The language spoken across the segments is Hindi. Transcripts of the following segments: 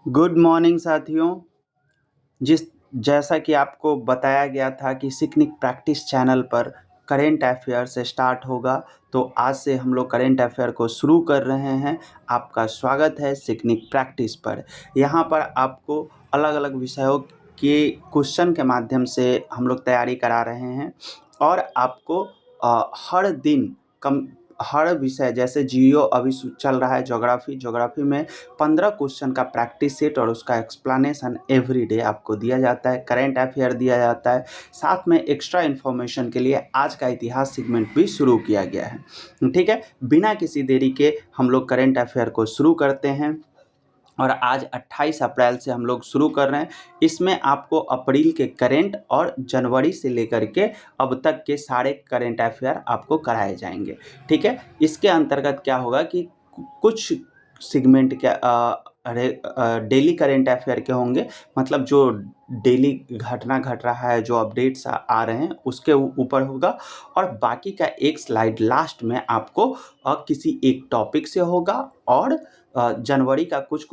गुड मॉर्निंग साथियों। जिस जैसा कि आपको बताया गया था कि सिकनिक प्रैक्टिस चैनल पर करेंट अफेयर से स्टार्ट होगा, तो आज से हम लोग करेंट अफेयर को शुरू कर रहे हैं। आपका स्वागत है सिकनिक प्रैक्टिस पर। यहाँ पर आपको अलग अलग विषयों के क्वेश्चन के माध्यम से हम लोग तैयारी करा रहे हैं और आपको हर दिन हर विषय जैसे जियो अभी चल रहा है, ज्योग्राफी में 15 क्वेश्चन का प्रैक्टिस सेट और उसका एक्सप्लेनेशन एवरी डे आपको दिया जाता है। करेंट अफेयर दिया जाता है, साथ में एक्स्ट्रा इन्फॉर्मेशन के लिए आज का इतिहास सेगमेंट भी शुरू किया गया है। ठीक है, बिना किसी देरी के हम लोग करेंट अफेयर को शुरू करते हैं और आज 28 अप्रैल से हम लोग शुरू कर रहे हैं। इसमें आपको अप्रैल के करेंट और जनवरी से लेकर के अब तक के सारे करेंट अफेयर आपको कराए जाएंगे। ठीक है, इसके अंतर्गत क्या होगा कि कुछ सेगमेंट डेली करेंट अफेयर के होंगे, मतलब जो डेली घटना घट रहा है, जो अपडेट्स आ रहे हैं उसके ऊपर होगा, और बाकी का एक स्लाइड लास्ट में आपको किसी एक टॉपिक से होगा और जनवरी का कुछ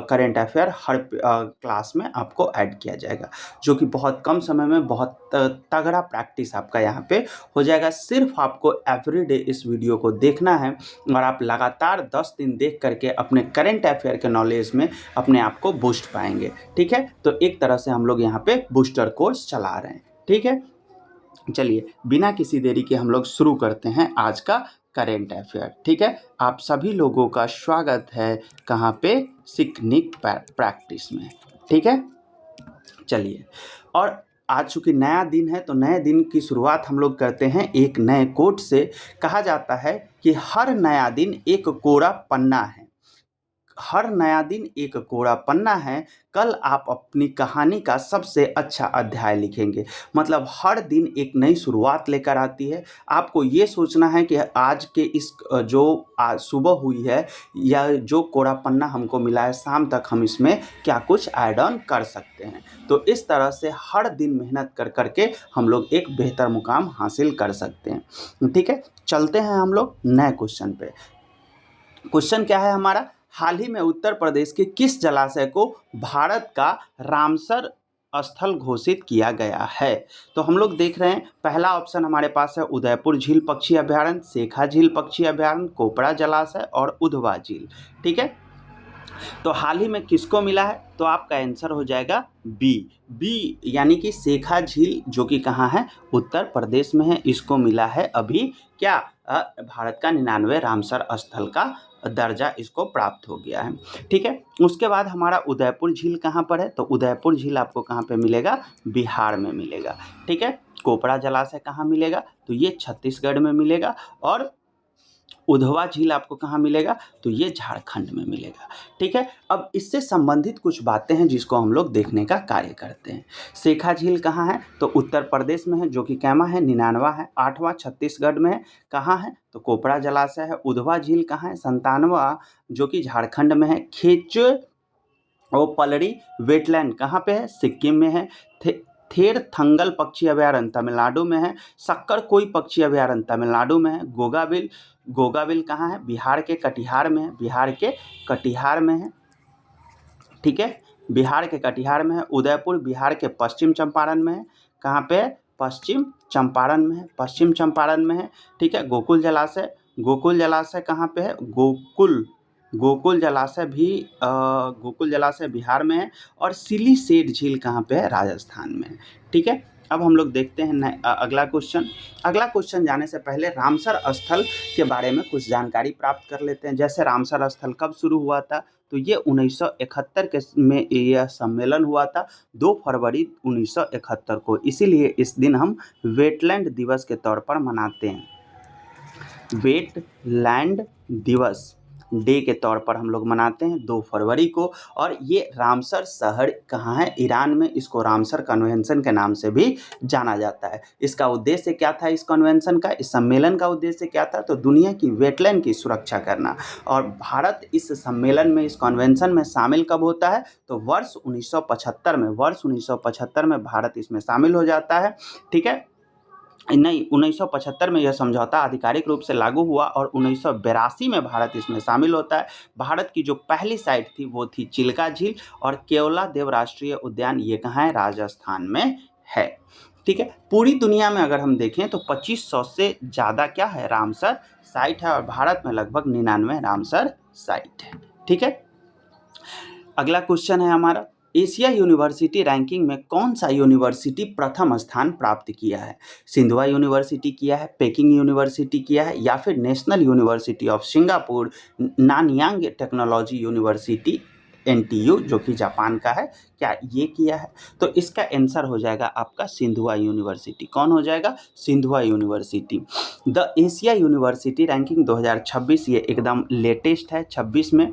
करेंट अफेयर हर क्लास में आपको ऐड किया जाएगा, जो कि बहुत कम समय में बहुत तगड़ा प्रैक्टिस आपका यहाँ पे हो जाएगा। सिर्फ आपको एवरीडे इस वीडियो को देखना है और आप लगातार 10 दिन देख करके अपने करेंट अफेयर के नॉलेज में अपने आप को बूस्ट पाएंगे। ठीक है, तो एक तरह से हम लोग यहाँ पे बूस्टर कोर्स चला रहे हैं। ठीक है, चलिए बिना किसी देरी के हम लोग शुरू करते हैं आज का करेंट अफेयर। ठीक है, आप सभी लोगों का स्वागत है कहाँ पे, सिकनिक प्रैक्टिस में। ठीक है, चलिए, और आज चूंकि नया दिन है तो नए दिन की शुरुआत हम लोग करते हैं एक नए कोट से। कहा जाता है कि हर नया दिन एक कोरा पन्ना है। हर नया दिन एक कोरा पन्ना है, कल आप अपनी कहानी का सबसे अच्छा अध्याय लिखेंगे। मतलब हर दिन एक नई शुरुआत लेकर आती है। आपको ये सोचना है कि आज के इस जो आज सुबह हुई है या जो कोरा पन्ना हमको मिला है, शाम तक हम इसमें क्या कुछ ऐड ऑन कर सकते हैं। तो इस तरह से हर दिन मेहनत कर करके हम लोग एक बेहतर मुकाम हासिल कर सकते हैं। ठीक है, चलते हैं हम लोग नए क्वेश्चन पे। क्वेश्चन क्या है हमारा, हाल ही में उत्तर प्रदेश के किस जलाशय को भारत का रामसर स्थल घोषित किया गया है। तो हम लोग देख रहे हैं, पहला ऑप्शन हमारे पास है उदयपुर झील पक्षी अभ्यारण्य, शेखा झील पक्षी अभ्यारण्य, कोपरा जलाशय और उधवा झील। ठीक है, तो हाल ही में किसको मिला है, तो आपका आंसर हो जाएगा बी यानी कि शेखा झील, जो कि कहाँ है, उत्तर प्रदेश में है। इसको मिला है अभी क्या, भारत का 99 रामसर स्थल का दर्जा इसको प्राप्त हो गया है। ठीक है, उसके बाद हमारा उदयपुर झील कहाँ पर है, तो उदयपुर झील आपको कहाँ पे मिलेगा, बिहार में मिलेगा। ठीक है, कोपरा जलाशय कहाँ मिलेगा, तो ये छत्तीसगढ़ में मिलेगा, और उधवा झील आपको कहाँ मिलेगा, तो ये झारखंड में मिलेगा। ठीक है, अब इससे संबंधित कुछ बातें हैं जिसको हम लोग देखने का कार्य करते हैं। शेखा झील कहाँ है, तो उत्तर प्रदेश में है, जो कि कैमा है, 99 है। 8वां छत्तीसगढ़ में है, कहाँ है, तो कोपरा जलाशय है। उधवा झील कहाँ है, 97वां, जो कि झारखंड में है। खेच और पलड़ी वेटलैंड कहाँ पे है, सिक्किम में है। थेरथंगल पक्षी अभ्यारण्य तमिलनाडु में है। सक्कर कोई पक्षी अभ्यारण्य तमिलनाडु में है। गोगाबिल कहाँ है, बिहार के कटिहार में है। बिहार के कटिहार में है। ठीक है, बिहार के कटिहार में है। उदयपुर बिहार के पश्चिम चंपारण में है। कहाँ पे है, पश्चिम चंपारण में है। पश्चिम चंपारण में है। ठीक है, गोकुल जलाशय कहाँ पे है, गोकुल जलाशय बिहार में है। और सिलीसेट झील कहाँ पे है, राजस्थान में है। ठीक है, अब हम लोग देखते हैं अगला क्वेश्चन जाने से पहले रामसर स्थल के बारे में कुछ जानकारी प्राप्त कर लेते हैं। जैसे रामसर स्थल कब शुरू हुआ था, तो ये 1971 में यह सम्मेलन हुआ था, 2 फरवरी 1971 को। इसीलिए इस दिन हम वेटलैंड दिवस के तौर पर मनाते हैं। वेटलैंड दिवस डे के तौर पर हम लोग मनाते हैं 2 फरवरी को। और ये रामसर शहर कहाँ है, ईरान में। इसको रामसर कन्वेंशन के नाम से भी जाना जाता है। इसका उद्देश्य क्या था, इस कन्वेंशन का, इस सम्मेलन का उद्देश्य क्या था, तो दुनिया की वेटलैंड की सुरक्षा करना। और भारत इस सम्मेलन में, इस कन्वेंशन में शामिल कब होता है, तो वर्ष 1975 में भारत इसमें शामिल हो जाता है। ठीक है, नहीं, 1975 में यह समझौता आधिकारिक रूप से लागू हुआ और 1982 में भारत इसमें शामिल होता है। भारत की जो पहली साइट थी वो थी चिल्का झील और केवलादेव राष्ट्रीय उद्यान, ये कहाँ है? राजस्थान में है। ठीक है, पूरी दुनिया में अगर हम देखें तो 2500 से ज़्यादा क्या है? रामसर साइट है और भारत में लगभग 99 रामसर साइट है। ठीक है, अगला क्वेश्चन है हमारा, एशिया यूनिवर्सिटी रैंकिंग में कौन सा यूनिवर्सिटी प्रथम स्थान प्राप्त किया है? सिंधुआ यूनिवर्सिटी किया है, पेकिंग यूनिवर्सिटी किया है, या फिर national university of Singapore, Nanyang technology university NTU जो कि जापान का है, क्या ये किया है? तो इसका आंसर हो जाएगा आपका सिंधुआ यूनिवर्सिटी। कौन हो जाएगा? सिंधुआ university. The Asia university ranking 2026, ये एकदम लेटेस्ट है 26 में,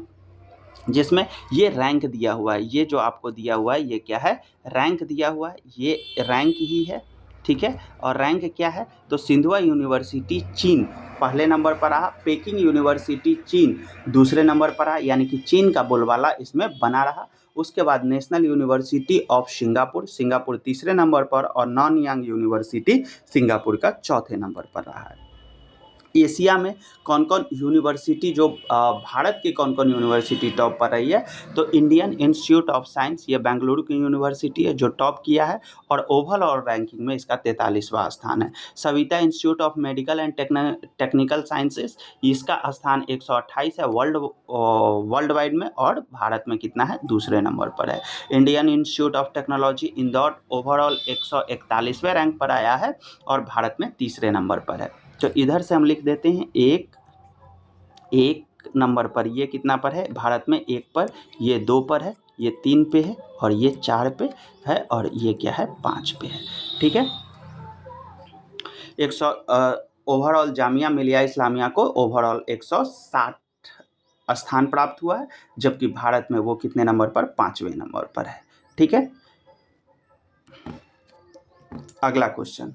जिसमें ये रैंक दिया हुआ है। ये जो आपको दिया हुआ है ये क्या है? रैंक दिया हुआ है, ये रैंक ही है। ठीक है, और रैंक क्या है? तो सिंधुआ यूनिवर्सिटी चीन पहले नंबर पर रहा, पेकिंग यूनिवर्सिटी चीन दूसरे नंबर पर रहा, यानी कि चीन का बोलबाला इसमें बना रहा। उसके बाद नेशनल यूनिवर्सिटी ऑफ सिंगापुर तीसरे नंबर पर, और नानयांग यूनिवर्सिटी सिंगापुर का चौथे नंबर पर रहा है। एशिया में कौन कौन यूनिवर्सिटी जो भारत की कौन कौन यूनिवर्सिटी टॉप पर रही है? तो इंडियन इंस्टीट्यूट ऑफ साइंस, ये बेंगलुरु की यूनिवर्सिटी है जो टॉप किया है और ओवरऑल रैंकिंग में इसका 43वां स्थान है। Savita institute of medical and technical sciences, इसका स्थान 128 है वर्ल्ड वाइड में, और भारत में कितना है? दूसरे नंबर पर है। Indian institute of technology Indore overall 141वें रैंक पर आया है और भारत में तीसरे नंबर पर है। तो इधर से हम लिख देते हैं एक नंबर पर, ये कितना पर है? भारत में 1 पर, ये 2 पर है, ये 3 पे है, और ये 4 पे है, और ये क्या है? 5 पे है। ठीक है, 100 ओवरऑल जामिया मिलिया इस्लामिया को ओवरऑल 160 स्थान प्राप्त हुआ है, जबकि भारत में वो कितने नंबर पर? 5वें नंबर पर है। ठीक है, अगला क्वेश्चन,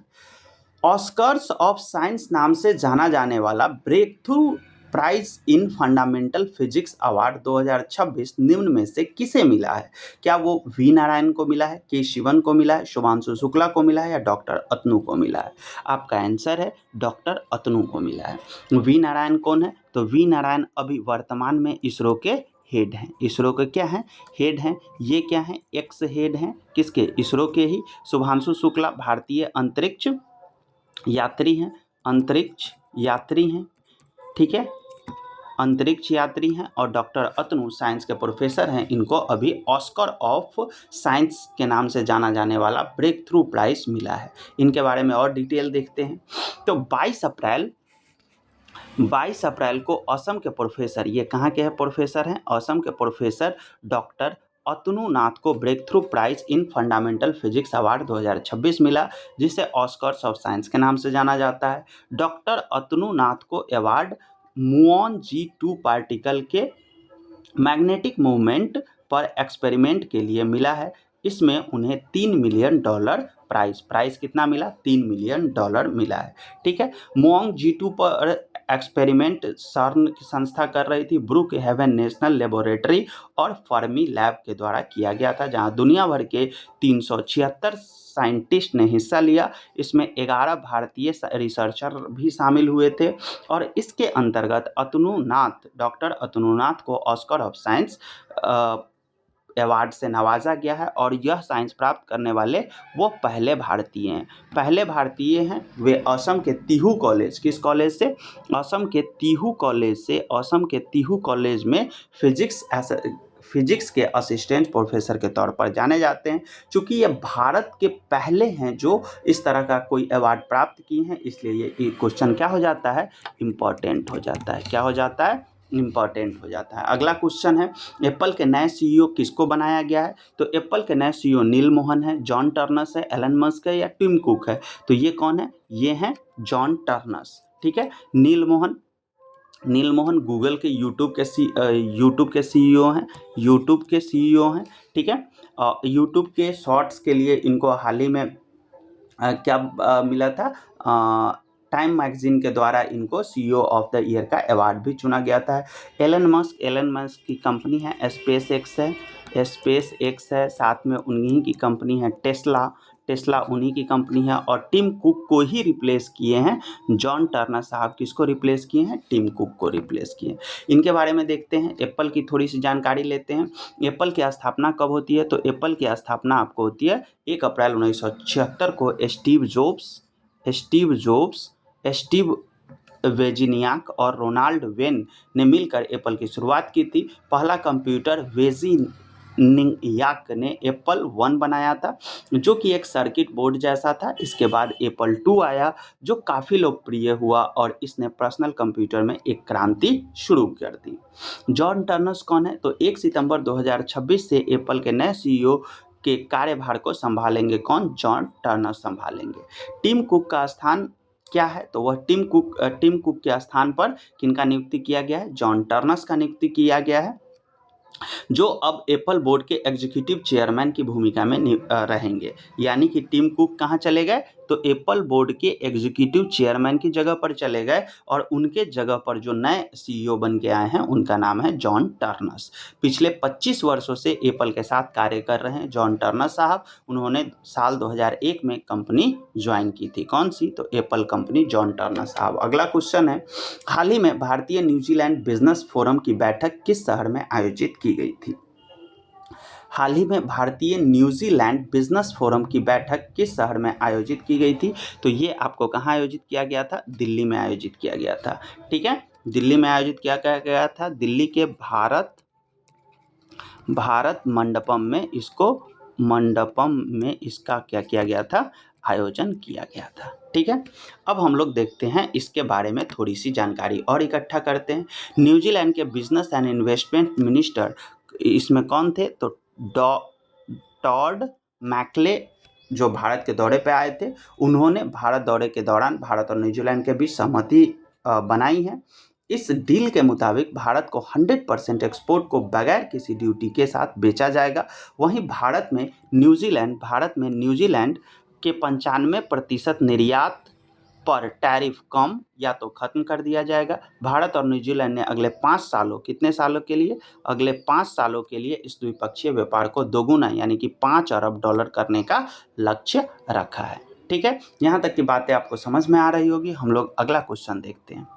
ऑस्कर्स ऑफ साइंस नाम से जाना जाने वाला breakthrough prize in fundamental physics award 2026 निम्न में से किसे मिला है? क्या वो वी नारायण को मिला है, के शिवन को मिला है, शुभांशु शुक्ला को मिला है, या डॉक्टर अतनु को मिला है? आपका आंसर है डॉक्टर अतनु को मिला है। वी नारायण कौन है? तो वी नारायण अभी वर्तमान में इसरो के हेड हैं। इसरो के क्या हैं? हेड हैं। ये क्या हैं? एक्स हेड हैं। किसके? इसरो के ही। शुभांशु शुक्ला भारतीय अंतरिक्ष यात्री हैं, अंतरिक्ष यात्री हैं। ठीक है, अंतरिक्ष यात्री हैं। और डॉक्टर अतनु साइंस के प्रोफेसर हैं। इनको अभी ऑस्कर ऑफ साइंस के नाम से जाना जाने वाला ब्रेक थ्रू प्राइज मिला है। इनके बारे में और डिटेल देखते हैं। तो 22 अप्रैल को असम के प्रोफेसर, ये कहाँ के हैं प्रोफेसर हैं? असम के प्रोफेसर डॉक्टर अतनु नाथ को breakthrough prize in fundamental physics award 2026 मिला, जिसे ऑस्कर्स ऑफ साइंस के नाम से जाना जाता है। डॉक्टर अतनु नाथ को अवार्ड मुऑन G2 पार्टिकल के मैग्नेटिक मूवमेंट पर एक्सपेरिमेंट के लिए मिला है। इसमें उन्हें $3 मिलियन प्राइस कितना मिला? $3 मिलियन मिला है। ठीक है, मुऑन G2 पर एक्सपेरिमेंट सर्न की संस्था कर रही थी, ब्रुक हेवन नेशनल लेबोरेटरी और फर्मी लैब के द्वारा किया गया था, जहां दुनिया भर के 376 साइंटिस्ट ने हिस्सा लिया। इसमें 11 भारतीय रिसर्चर भी शामिल हुए थे और इसके अंतर्गत डॉक्टर अतनु नाथ को ऑस्कर ऑफ साइंस अवार्ड से नवाजा गया है और यह साइंस प्राप्त करने वाले वो पहले भारतीय हैं। वे असम के तिहु कॉलेज, किस कॉलेज से? असम के तिहु कॉलेज में फिजिक्स के असिस्टेंट प्रोफेसर के तौर पर जाने जाते हैं। चूँकि ये भारत के पहले हैं जो इस तरह का कोई अवार्ड प्राप्त किए हैं, इसलिए ये क्वेश्चन क्या हो जाता है? इम्पॉर्टेंट हो जाता है। क्या हो जाता है? इम्पॉर्टेंट हो जाता है। अगला क्वेश्चन है, एप्पल के नए CEO किसको बनाया गया है? तो एप्पल के नए CEO नील मोहन है, जॉन टर्नस है, एलन मस्क है, या टिम कुक है? तो ये कौन है? ये हैं जॉन टर्नस। ठीक है, नील मोहन गूगल के यूट्यूब के CEO हैं। ठीक है, यूट्यूब के शॉर्ट्स के लिए इनको हाल ही में क्या मिला था? टाइम मैगजीन के द्वारा इनको CEO ऑफ द ईयर का अवार्ड भी चुना गया था। एलन मस्क की कंपनी है स्पेस एक्स है, साथ में उन्हीं की कंपनी है टेस्ला टेस्ला उन्हीं की कंपनी है और टिम कुक को ही रिप्लेस किए हैं जॉन टर्नर साहब। किसको रिप्लेस किए हैं? टिम कुक को रिप्लेस किए हैं। इनके बारे में देखते हैं, एप्पल की थोड़ी सी जानकारी लेते हैं। एप्पल की स्थापना कब होती है? तो एप्पल की स्थापना आपको होती है 1 अप्रैल 1976 को स्टीव वेजिनियाक और रोनाल्ड वेन ने मिलकर एप्पल की शुरुआत की थी। पहला कंप्यूटर वेजिनियाक ने एप्पल 1 बनाया था जो कि एक सर्किट बोर्ड जैसा था। इसके बाद एप्पल 2 आया जो काफ़ी लोकप्रिय हुआ और इसने पर्सनल कंप्यूटर में एक क्रांति शुरू कर दी। जॉन टर्नर्स कौन है? तो 1 सितंबर 2026 से एप्पल के नए सीईओ के कार्यभार को संभालेंगे कौन? जॉन टर्नर संभालेंगे। टिम कुक का स्थान क्या है? तो वह टिम कुक के स्थान पर किनका नियुक्ति किया गया है? जॉन टर्नर्स का नियुक्ति किया गया है जो अब एप्पल बोर्ड के एग्जीक्यूटिव चेयरमैन की भूमिका में रहेंगे। यानी कि टिम कुक कहाँ चले गए? तो एप्पल बोर्ड के एग्जीक्यूटिव चेयरमैन की जगह पर चले गए और उनके जगह पर जो नए सीईओ बन के आए हैं उनका नाम है जॉन टर्नर्स। पिछले 25 वर्षों से एप्पल के साथ कार्य कर रहे हैं जॉन टर्नर्स साहब। उन्होंने साल 2001 में कंपनी ज्वाइन की थी। कौन सी? तो एप्पल कंपनी, जॉन टर्नर्स साहब। अगला क्वेश्चन है, हाल ही में भारतीय न्यूजीलैंड बिजनेस फोरम की बैठक किस शहर में आयोजित की गई थी? हाल ही में भारतीय न्यूजीलैंड बिजनेस फोरम की बैठक किस शहर में आयोजित की गई थी? तो ये आपको कहाँ आयोजित किया गया था? दिल्ली में आयोजित किया गया था। ठीक है, दिल्ली में आयोजित किया गया था। दिल्ली के भारत मंडपम में इसका क्या किया गया था? आयोजन किया गया था। ठीक है, अब हम लोग देखते हैं इसके बारे में थोड़ी सी जानकारी और इकट्ठा करते हैं। न्यूजीलैंड के बिजनेस एंड इन्वेस्टमेंट मिनिस्टर इसमें कौन थे? तो टॉड मैकले जो भारत के दौरे पे आए थे, उन्होंने भारत दौरे के दौरान भारत और न्यूजीलैंड के बीच सहमति बनाई है। इस डील के मुताबिक भारत को 100% एक्सपोर्ट को बगैर किसी ड्यूटी के साथ बेचा जाएगा। वहीं भारत में न्यूजीलैंड के 95% निर्यात पर टैरिफ कम या तो खत्म कर दिया जाएगा। भारत और न्यूजीलैंड ने अगले 5 सालों, कितने सालों के लिए? अगले 5 सालों के लिए इस द्विपक्षीय व्यापार को दोगुना यानी कि $5 अरब करने का लक्ष्य रखा है। ठीक है, यहाँ तक की बातें आपको समझ में आ रही होगी। हम लोग अगला क्वेश्चन देखते हैं।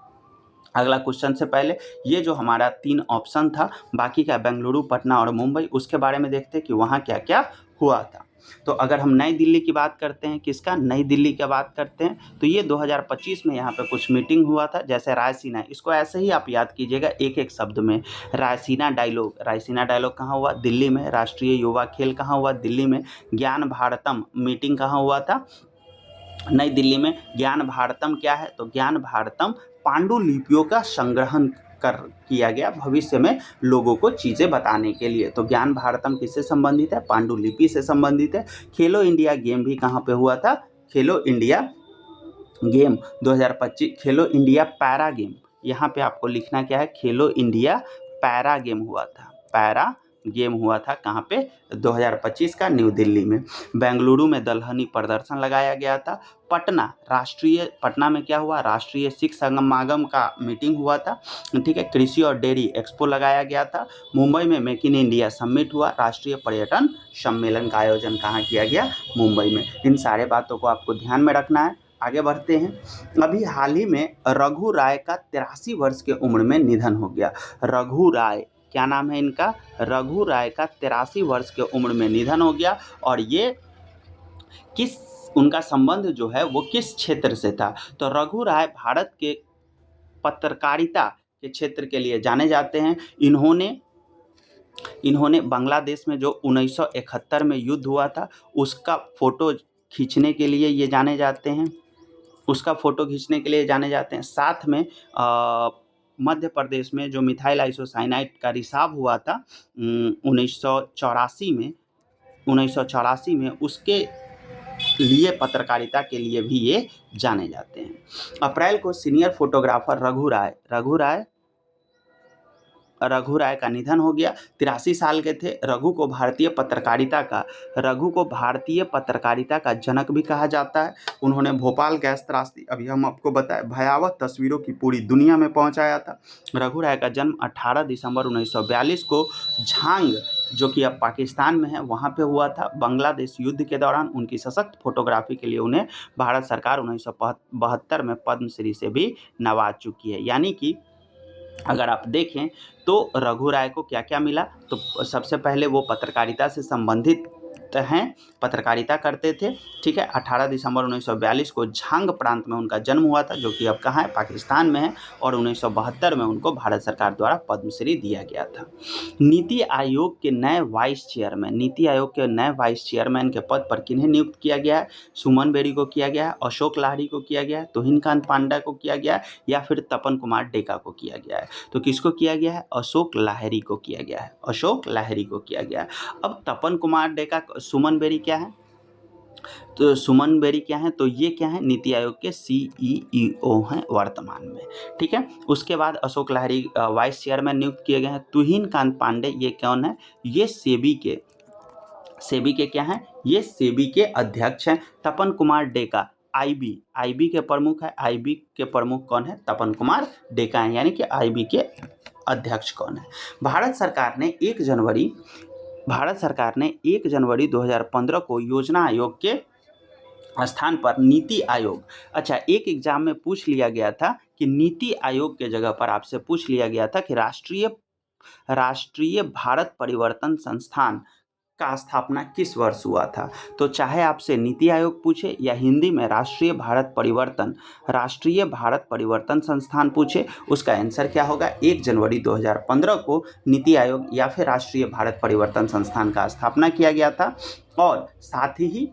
अगला क्वेश्चन से पहले ये जो हमारा 3 ऑप्शन था, बाकी का बेंगलुरु, पटना और मुंबई, उसके बारे में देखते हैं कि वहाँ क्या क्या हुआ था। तो अगर हम नई दिल्ली की बात करते हैं, किसका? नई दिल्ली की बात करते हैं, तो ये 2025 में यहाँ पे कुछ मीटिंग हुआ था। जैसे रायसीना, इसको ऐसे ही आप याद कीजिएगा एक एक शब्द में। रायसीना डायलॉग कहाँ हुआ? दिल्ली में। राष्ट्रीय युवा खेल कहाँ हुआ? दिल्ली में। ज्ञान भारतम मीटिंग कहाँ हुआ था? नई दिल्ली में। ज्ञान भारतम क्या है? तो ज्ञान भारतम पांडुलिपियों का संग्रहण किया गया भविष्य में लोगों को चीज़ें बताने के लिए। तो ज्ञान भारतम किससे संबंधित है? पांडुलिपि से संबंधित है। खेलो इंडिया गेम भी कहाँ पे हुआ था? खेलो इंडिया गेम 2025, खेलो इंडिया पैरा गेम, यहाँ पे आपको लिखना क्या है? खेलो इंडिया पैरा गेम हुआ था। पैरा गेम हुआ था कहाँ पे? 2025 का न्यू दिल्ली में। बेंगलुरु में दलहनी प्रदर्शन लगाया गया था। पटना में क्या हुआ? राष्ट्रीय सिख समागम का मीटिंग हुआ था। ठीक है, कृषि और डेयरी एक्सपो लगाया गया था। मुंबई में मेक इन इंडिया समिट हुआ। राष्ट्रीय पर्यटन सम्मेलन का आयोजन कहाँ किया गया? मुंबई में। इन सारे बातों को आपको ध्यान में रखना है। आगे बढ़ते हैं। अभी हाल ही में रघु राय का 83 वर्ष की उम्र में निधन हो गया। रघु राय, क्या नाम है इनका? रघु राय का 83 वर्ष की उम्र में निधन हो गया। और ये उनका संबंध जो है वो किस क्षेत्र से था? तो रघु राय भारत के पत्रकारिता के क्षेत्र के लिए जाने जाते हैं। इन्होंने बांग्लादेश में जो 1971 में युद्ध हुआ था उसका फोटो खींचने के लिए ये जाने जाते हैं। साथ में मध्य प्रदेश में जो मिथाइल आइसोसाइनाइड का रिसाव हुआ था 1984 में उसके लिए पत्रकारिता के लिए भी ये जाने जाते हैं। अप्रैल को सीनियर फोटोग्राफर रघु राय का निधन हो गया। 83 साल के थे। रघु को भारतीय पत्रकारिता का जनक भी कहा जाता है। उन्होंने भोपाल गैस त्रासदी, अभी हम आपको बताएं, भयावह तस्वीरों की पूरी दुनिया में पहुंचाया था। रघु राय का जन्म 18 दिसंबर 1942 को झांग जो कि अब पाकिस्तान में है, वहाँ पे हुआ था। बांग्लादेश युद्ध के दौरान उनकी सशक्त फोटोग्राफी के लिए उन्हें भारत सरकार 1972 में पद्मश्री से भी नवाज चुकी है। यानी कि अगर आप देखें तो रघु राय को क्या क्या मिला, तो सबसे पहले वो पत्रकारिता से संबंधित हैं, पत्रकारिता करते थे, ठीक है। 18 दिसंबर 1942 को झांग प्रांत में उनका जन्म हुआ था, जो कि अब कहाँ है, पाकिस्तान में है, और 1972 में उनको भारत सरकार द्वारा पद्मश्री दिया गया था। नीति आयोग के नए वाइस चेयरमैन, नीति आयोग के नए वाइस चेयरमैन के पद पर किन्हें नियुक्त किया गया है? सुमन बेरी को किया गया है, अशोक लाहिड़ी को किया गया है, तुहिनकांत पांडा को किया गया है, या फिर तपन कुमार डेका को किया गया है? तो किसको किया गया है? अशोक लाहिड़ी को किया गया है, अशोक लाहिड़ी को किया गया है। अब तपन कुमार डेका, सुमन बेरी क्या है? तो सुमन बेरी क्या है? तो ये क्या है? नीति आयोग के CEO हैं वर्तमान में, ठीक है। उसके बाद अशोक लाहिड़ी वाइस चेयरमैन नियुक्त किए गए हैं। तुहिनकांत पांडे ये कौन है? ये सेबी के क्या हैं? ये सेबी के अध्यक्ष हैं। तपन कुमार डेका आईबी के प्रमुख है। आईबी के प्रमुख कौन है? तपन कुमार डेका है, यानी कि आईबी के अध्यक्ष कौन है? भारत सरकार ने 1 जनवरी 2015 को योजना आयोग के स्थान पर नीति आयोग, अच्छा, एक एग्जाम में पूछ लिया गया था कि नीति आयोग के जगह पर आपसे पूछ लिया गया था कि राष्ट्रीय भारत परिवर्तन संस्थान का स्थापना किस वर्ष हुआ था। तो चाहे आपसे नीति आयोग पूछे या हिंदी में राष्ट्रीय भारत परिवर्तन संस्थान पूछे, उसका आंसर क्या होगा? 1 जनवरी 2015 को नीति आयोग या फिर राष्ट्रीय भारत परिवर्तन संस्थान का स्थापना किया गया था। और साथ ही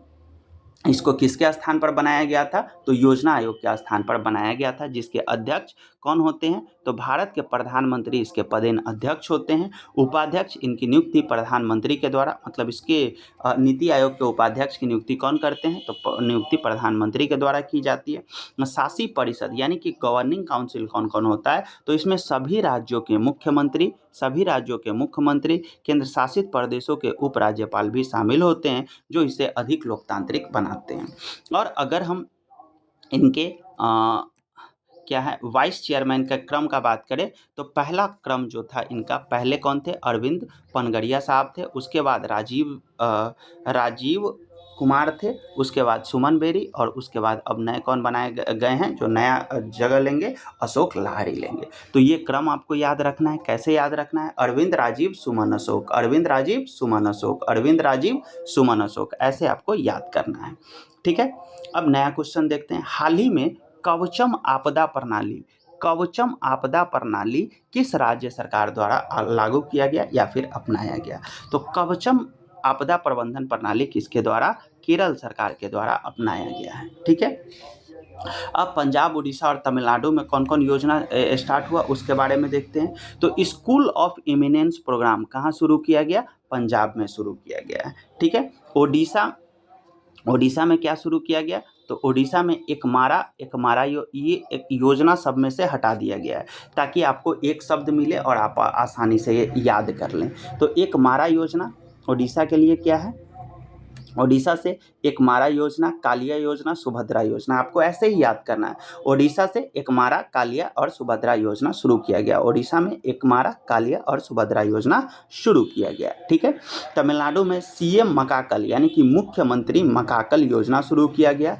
इसको किसके स्थान पर बनाया गया था? तो योजना आयोग के स्थान पर बनाया गया था, जिसके अध्यक्ष कौन होते हैं? तो भारत के प्रधानमंत्री इसके पदेन अध्यक्ष होते हैं। उपाध्यक्ष इनकी नियुक्ति प्रधानमंत्री के द्वारा, मतलब इसके नीति आयोग के उपाध्यक्ष की नियुक्ति कौन करते हैं? तो नियुक्ति प्रधानमंत्री के द्वारा की जाती है। शासी परिषद यानी कि गवर्निंग काउंसिल कौन कौन होता है? तो इसमें सभी राज्यों के मुख्यमंत्री, केंद्र शासित प्रदेशों के उपराज्यपाल भी शामिल होते हैं, जो इसे अधिक लोकतांत्रिक बनाते हैं। और अगर हम इनके क्या है, वाइस चेयरमैन का क्रम का बात करें, तो पहला क्रम जो था इनका, पहले कौन थे? अरविंद पनगड़िया साहब थे। उसके बाद राजीव कुमार थे। उसके बाद सुमन बेरी, और उसके बाद अब नए कौन बनाए गए हैं जो नया जगह लेंगे? अशोक लाहिड़ी लेंगे। तो ये क्रम आपको याद रखना है। कैसे याद रखना है? अरविंद राजीव सुमन अशोक, अरविंद राजीव सुमन अशोक, अरविंद राजीव सुमन अशोक, ऐसे आपको याद करना है, ठीक है। अब नया क्वेश्चन देखते हैं। हाल ही में कवचम आपदा प्रणाली किस राज्य सरकार द्वारा लागू किया गया या फिर अपनाया गया? तो कवचम आपदा प्रबंधन प्रणाली किसके द्वारा? केरल सरकार के द्वारा अपनाया गया है, ठीक है। अब पंजाब, उड़ीसा और तमिलनाडु में कौन कौन योजना स्टार्ट हुआ, उसके बारे में देखते हैं। तो स्कूल ऑफ इमिनेंस प्रोग्राम कहाँ शुरू किया गया? पंजाब में शुरू किया गया है, ठीक है। ओडिशा में क्या शुरू किया गया? तो ओडिशा में एकमारा ये एक योजना सब में से हटा दिया गया है, ताकि आपको एक शब्द मिले और आप आसानी से ये याद कर लें। तो एकमारा योजना ओडिशा के लिए क्या है? ओडिशा से एकमारा योजना, कालिया योजना, सुभद्रा योजना, आपको ऐसे ही याद करना है। ओडिशा से एकमारा, कालिया और सुभद्रा योजना शुरू किया गया। ओडिशा में एकमारा, कालिया और सुभद्रा योजना शुरू किया गया, ठीक है। तमिलनाडु में CM मकाकल यानी कि मुख्यमंत्री मकाकल योजना शुरू किया गया।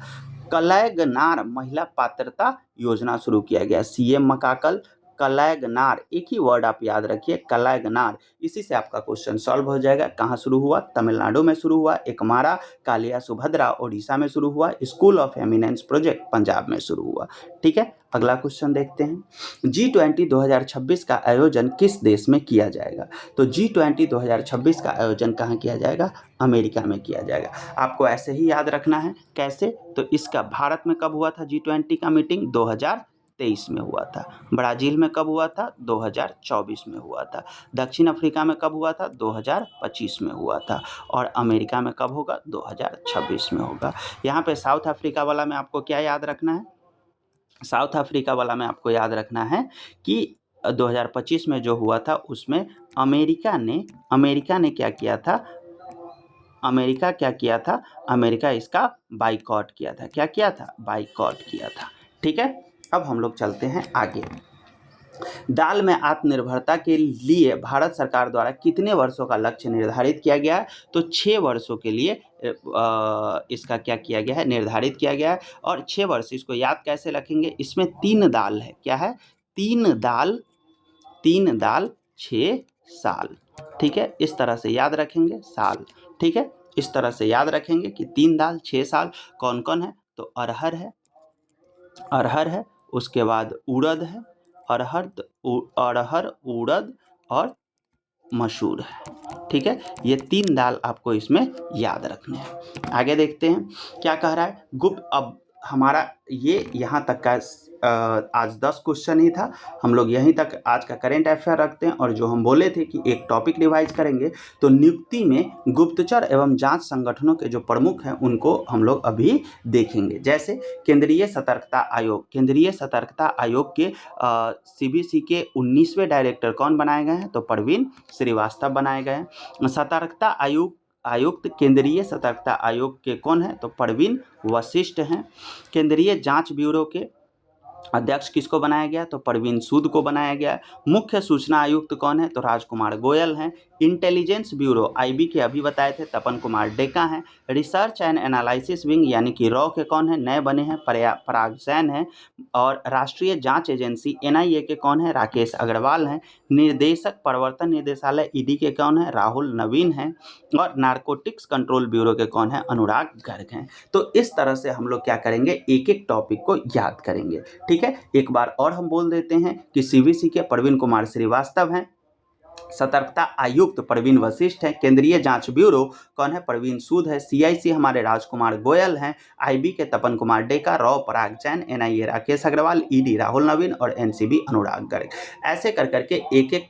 कलैगनार महिला पात्रता योजना शुरू किया गया। CM मकाकल, कलैगनार, एक ही वर्ड आप याद रखिए, कलैगनार। इसी से आपका क्वेश्चन सॉल्व हो जाएगा। कहाँ शुरू हुआ? तमिलनाडु में शुरू हुआ। एकमारा, कालिया, सुभद्रा ओडिशा में शुरू हुआ। School of eminence project Punjab में शुरू हुआ, ठीक है। अगला क्वेश्चन देखते हैं। G20 2026 का आयोजन किस देश में किया जाएगा? तो G20 2026 का आयोजन कहाँ किया जाएगा? अमेरिका में किया जाएगा। आपको ऐसे ही याद रखना है। कैसे? तो इसका भारत में कब हुआ था G20 का मीटिंग? 2023 में हुआ था। ब्राज़ील में कब हुआ था? 2024 में हुआ था। दक्षिण अफ्रीका में कब हुआ था? 2025 में हुआ था। और अमेरिका में कब होगा? 2026 में होगा। यहाँ पे साउथ अफ्रीका वाला में आपको क्या याद रखना है? साउथ अफ्रीका वाला में आपको याद रखना है कि 2025 में जो हुआ था उसमें अमेरिका ने क्या किया था? अमेरिका इसका बाइकॉट किया था। क्या किया था? बाइकॉट किया था, ठीक है। अब हम लोग चलते हैं आगे। दाल में आत्मनिर्भरता के लिए भारत सरकार द्वारा कितने वर्षों का लक्ष्य निर्धारित किया गया है? तो 6 वर्षों के लिए इसका क्या किया गया है, निर्धारित किया गया है। और 6 वर्ष, इसको याद कैसे रखेंगे? इसमें 3 दाल है, क्या है? 3 दाल 6 साल, ठीक है। इस तरह से याद रखेंगे, साल, ठीक है। इस तरह से याद रखेंगे कि 3 दाल 6 साल। कौन कौन है? तो अरहर है, उसके बाद उड़द है, अरहर, उड़द और मसूर है, ठीक है। ये 3 दाल आपको इसमें याद रखने हैं। आगे देखते हैं क्या कह रहा है गुप्त। अब हमारा ये यहाँ तक का आज 10 क्वेश्चन ही था। हम लोग यहीं तक आज का करेंट अफेयर रखते हैं। और जो हम बोले थे कि एक टॉपिक रिवाइज करेंगे, तो नियुक्ति में गुप्तचर एवं जांच संगठनों के जो प्रमुख हैं उनको हम लोग अभी देखेंगे। जैसे केंद्रीय सतर्कता आयोग के CBC के 19वें डायरेक्टर कौन बनाए गए हैं? तो परवीन श्रीवास्तव बनाए गए हैं। आयुक्त केंद्रीय सतर्कता आयोग के कौन है? तो परवीन वशिष्ठ हैं। केंद्रीय जांच ब्यूरो के अध्यक्ष किसको बनाया गया? तो परवीन सूद को बनाया गया। मुख्य सूचना आयुक्त कौन है? तो राजकुमार गोयल हैं। इंटेलिजेंस ब्यूरो IB के अभी बताए थे, तपन कुमार डेका हैं। रिसर्च एंड एनालिसिस विंग यानी कि रॉ के कौन है? नए बने हैं, पराग जैन हैं। और राष्ट्रीय जांच एजेंसी NIA के कौन है? राकेश अग्रवाल हैं। निर्देशक प्रवर्तन निदेशालय ED के कौन है? राहुल नवीन हैं। और नारकोटिक्स कंट्रोल ब्यूरो के कौन है? अनुराग गर्ग हैं। तो इस तरह से हम लोग क्या करेंगे, एक एक टॉपिक को याद करेंगे, ठीक है। एक बार और हम बोल देते हैं कि CBC के परवीन कुमार श्रीवास्तव हैं, सतर्कता आयुक्त परवीन वशिष्ठ हैं, केंद्रीय जांच ब्यूरो कौन है? परवीन सूद है, CIC हमारे राजकुमार गोयल हैं, IB के तपन कुमार डेका, रॉ पराग जैन, NIA राकेश अग्रवाल, ED राहुल नवीन और NCB अनुराग गर्ग। ऐसे कर करके एक एक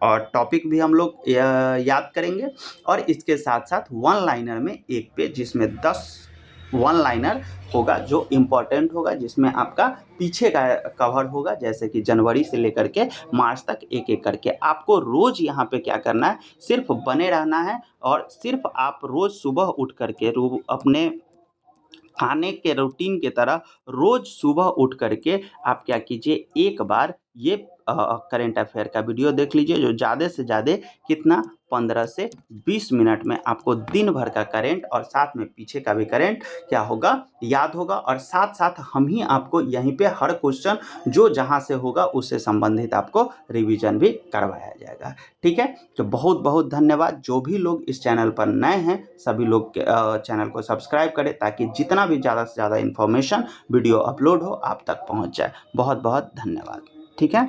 और टॉपिक भी हम लोग याद करेंगे। और इसके साथ साथ वन लाइनर में एक पेज जिसमें 10 वन लाइनर होगा जो इम्पोर्टेंट होगा, जिसमें आपका पीछे का कवर होगा, जैसे कि जनवरी से लेकर के मार्च तक एक एक करके। आपको रोज़ यहाँ पे क्या करना है, सिर्फ बने रहना है। और सिर्फ आप रोज़ सुबह उठ करके अपने खाने के रूटीन की तरह रोज़ सुबह उठ करके आप क्या कीजिए, एक बार ये करेंट अफेयर का वीडियो देख लीजिए, जो ज़्यादा से ज़्यादा कितना 15 से 20 मिनट में आपको दिन भर का करेंट और साथ में पीछे का भी करेंट क्या होगा, याद होगा। और साथ साथ हम ही आपको यहीं पे हर क्वेश्चन जो जहाँ से होगा उससे संबंधित आपको रिवीजन भी करवाया जाएगा, ठीक है। तो बहुत बहुत धन्यवाद। जो भी लोग इस चैनल पर नए हैं सभी लोग चैनल को सब्सक्राइब करें, ताकि जितना भी ज़्यादा से ज़्यादा इन्फॉर्मेशन वीडियो अपलोड हो आप तक पहुँच जाए। बहुत बहुत धन्यवाद, ठीक है।